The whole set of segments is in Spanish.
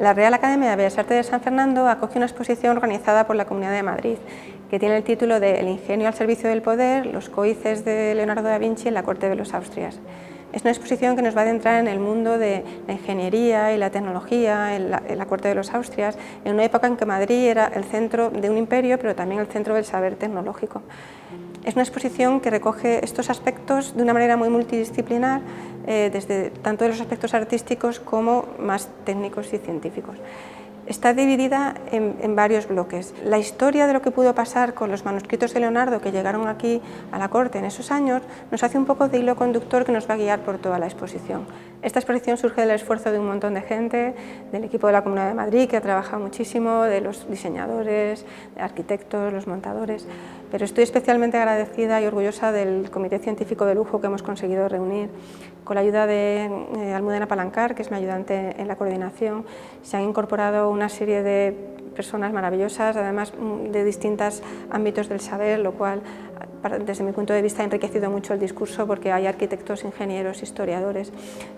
La Real Academia de Bellas Artes de San Fernando acoge una exposición organizada por la Comunidad de Madrid, que tiene el título de El ingenio al servicio del poder, los códices de Leonardo da Vinci en la corte de los Austrias. Es una exposición que nos va a adentrar en el mundo de la ingeniería y la tecnología en la corte de los Austrias, en una época en que Madrid era el centro de un imperio, pero también el centro del saber tecnológico. Es una exposición que recoge estos aspectos de una manera muy multidisciplinar, desde tanto de los aspectos artísticos como más técnicos y científicos. Está dividida en varios bloques. La historia de lo que pudo pasar con los manuscritos de Leonardo que llegaron aquí a la corte en esos años nos hace un poco de hilo conductor que nos va a guiar por toda la exposición. Esta exposición surge del esfuerzo de un montón de gente, del equipo de la Comunidad de Madrid, que ha trabajado muchísimo, de los diseñadores, de arquitectos, los montadores, pero estoy especialmente agradecida y orgullosa del comité científico de lujo que hemos conseguido reunir. Con la ayuda de Almudena Palancar, que es mi ayudante en la coordinación, se han incorporado una serie de personas maravillosas, además de distintos ámbitos del saber, lo cual, desde mi punto de vista, ha enriquecido mucho el discurso, porque hay arquitectos, ingenieros, historiadores,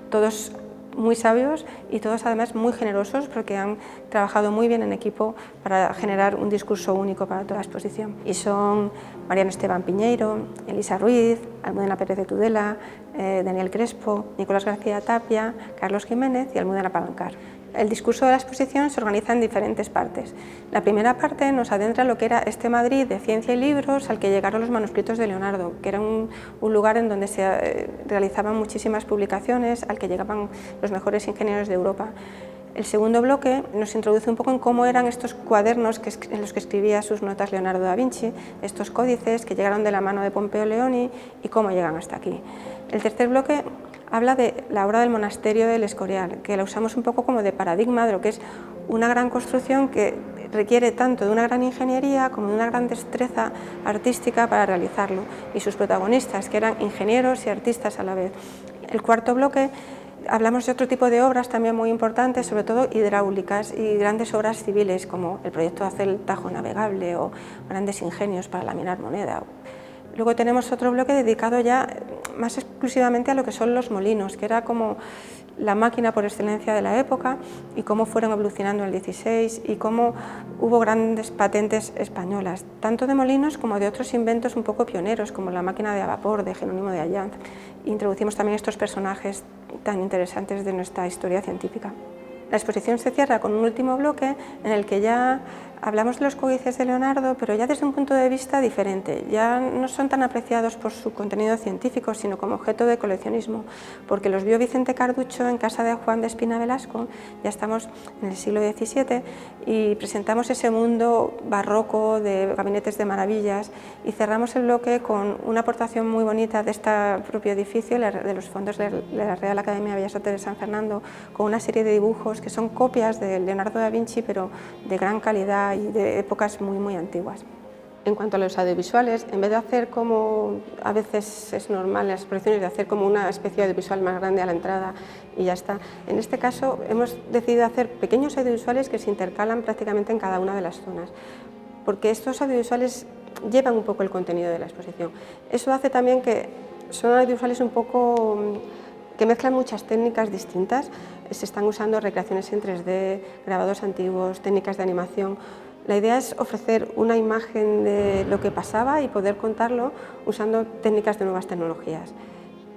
todos muy sabios y todos además muy generosos, porque han trabajado muy bien en equipo para generar un discurso único para toda la exposición. Y son Mariano Esteban Piñeiro, Elisa Ruiz, Almudena Pérez de Tudela, Daniel Crespo, Nicolás García Tapia, Carlos Jiménez y Almudena Palancar. El discurso de la exposición se organiza en diferentes partes. La primera parte nos adentra en lo que era este Madrid de ciencia y libros al que llegaron los manuscritos de Leonardo, que era un lugar en donde se realizaban muchísimas publicaciones, al que llegaban los mejores ingenieros de Europa. El segundo bloque nos introduce un poco en cómo eran estos cuadernos en los que escribía sus notas Leonardo da Vinci, estos códices que llegaron de la mano de Pompeo Leoni y cómo llegan hasta aquí. El tercer bloque habla de la obra del monasterio del Escorial, que la usamos un poco como de paradigma de lo que es una gran construcción que requiere tanto de una gran ingeniería como de una gran destreza artística para realizarlo, y sus protagonistas, que eran ingenieros y artistas a la vez. El cuarto bloque hablamos de otro tipo de obras también muy importantes, sobre todo hidráulicas y grandes obras civiles, como el proyecto de hacer el Tajo navegable o grandes ingenios para laminar moneda. Luego tenemos otro bloque dedicado ya más exclusivamente a lo que son los molinos, que era como la máquina por excelencia de la época, y cómo fueron evolucionando en el 16 y cómo hubo grandes patentes españolas, tanto de molinos como de otros inventos un poco pioneros, como la máquina de a vapor de Jerónimo de Allanz. Introducimos también estos personajes tan interesantes de nuestra historia científica. La exposición se cierra con un último bloque en el que ya hablamos de los códices de Leonardo, pero ya desde un punto de vista diferente. Ya no son tan apreciados por su contenido científico, sino como objeto de coleccionismo, porque los vio Vicente Carducho en casa de Juan de Espina Velasco. Ya estamos en el siglo XVII y presentamos ese mundo barroco de gabinetes de maravillas, y cerramos el bloque con una aportación muy bonita de este propio edificio, de los fondos de la Real Academia de Bellas Artes de San Fernando, con una serie de dibujos que son copias de Leonardo da Vinci, pero de gran calidad y de épocas muy antiguas. En cuanto a los audiovisuales, en vez de hacer como a veces es normal en las exposiciones, de hacer como una especie de audiovisual más grande a la entrada y ya está, en este caso hemos decidido hacer pequeños audiovisuales que se intercalan prácticamente en cada una de las zonas, porque estos audiovisuales llevan un poco el contenido de la exposición. Eso hace también que son audiovisuales un poco que mezclan muchas técnicas distintas. Se están usando recreaciones en 3D, grabados antiguos, técnicas de animación. La idea es ofrecer una imagen de lo que pasaba y poder contarlo usando técnicas de nuevas tecnologías.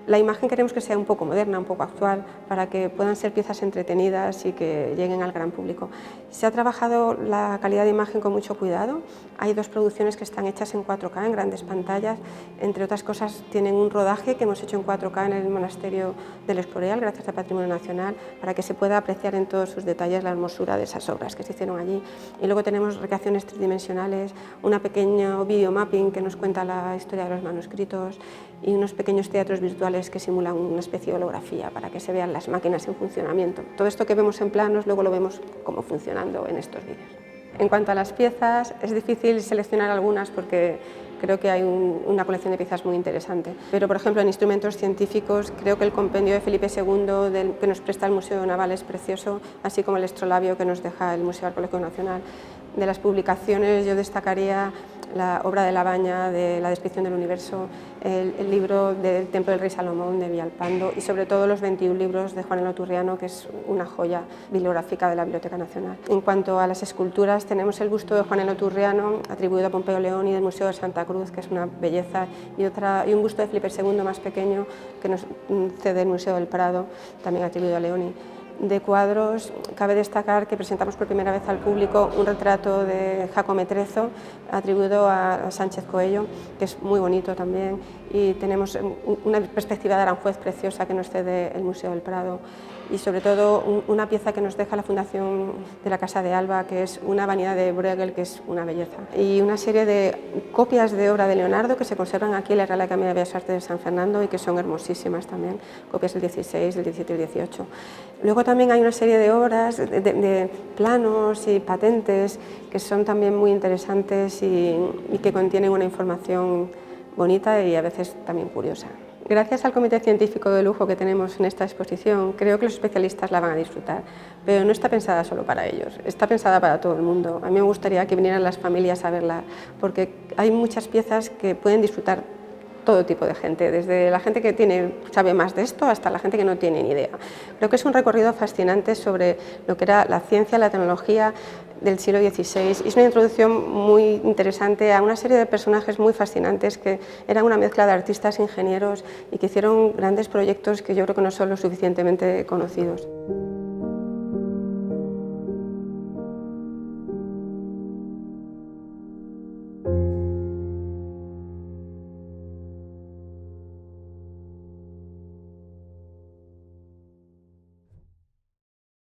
La imagen queremos que sea un poco moderna, un poco actual, para que puedan ser piezas entretenidas y que lleguen al gran público. Se ha trabajado la calidad de imagen con mucho cuidado. Hay dos producciones que están hechas en 4K, en grandes pantallas. Entre otras cosas, tienen un rodaje que hemos hecho en 4K en el monasterio del Escorial, gracias al Patrimonio Nacional, para que se pueda apreciar en todos sus detalles la hermosura de esas obras que se hicieron allí. Y luego tenemos recreaciones tridimensionales, un pequeño videomapping que nos cuenta la historia de los manuscritos y unos pequeños teatros virtuales que simulan una especie de holografía para que se vean las máquinas en funcionamiento. Todo esto que vemos en planos luego lo vemos como funcionando en estos vídeos. En cuanto a las piezas, es difícil seleccionar algunas porque creo que hay una colección de piezas muy interesante. Pero, por ejemplo, en instrumentos científicos, creo que el compendio de Felipe II que nos presta el Museo Naval es precioso, así como el astrolabio que nos deja el Museo Arqueológico Nacional. De las publicaciones yo destacaría la obra de Labaña, de la descripción del universo, el libro del Templo del Rey Salomón de Villalpando y sobre todo los 21 libros de Juan el Oturriano, que es una joya bibliográfica de la Biblioteca Nacional. En cuanto a las esculturas, tenemos el busto de Juan el Oturriano atribuido a Pompeo Leoni del Museo de Santa Cruz, que es una belleza, y un busto de Felipe II más pequeño que nos cede el Museo del Prado, también atribuido a Leoni. De cuadros, cabe destacar que presentamos por primera vez al público un retrato de Jacome Trezo atribuido a Sánchez Coello, que es muy bonito también, y tenemos una perspectiva de Aranjuez preciosa que nos cede el Museo del Prado, y sobre todo una pieza que nos deja la Fundación de la Casa de Alba, que es una vanidad de Bruegel, que es una belleza, y una serie de copias de obra de Leonardo que se conservan aquí en la Real Academia de Bellas Artes de San Fernando y que son hermosísimas también, copias del 16, del 17 y del 18. Luego también hay una serie de obras, de planos y patentes que son también muy interesantes y que contienen una información bonita y a veces también curiosa. Gracias al comité científico de lujo que tenemos en esta exposición, creo que los especialistas la van a disfrutar, pero no está pensada solo para ellos, está pensada para todo el mundo. A mí me gustaría que vinieran las familias a verla, porque hay muchas piezas que pueden disfrutar todo tipo de gente, desde la gente que sabe más de esto hasta la gente que no tiene ni idea. Creo que es un recorrido fascinante sobre lo que era la ciencia, la tecnología del siglo XVI. Es una introducción muy interesante a una serie de personajes muy fascinantes que eran una mezcla de artistas, ingenieros y que hicieron grandes proyectos que yo creo que no son lo suficientemente conocidos.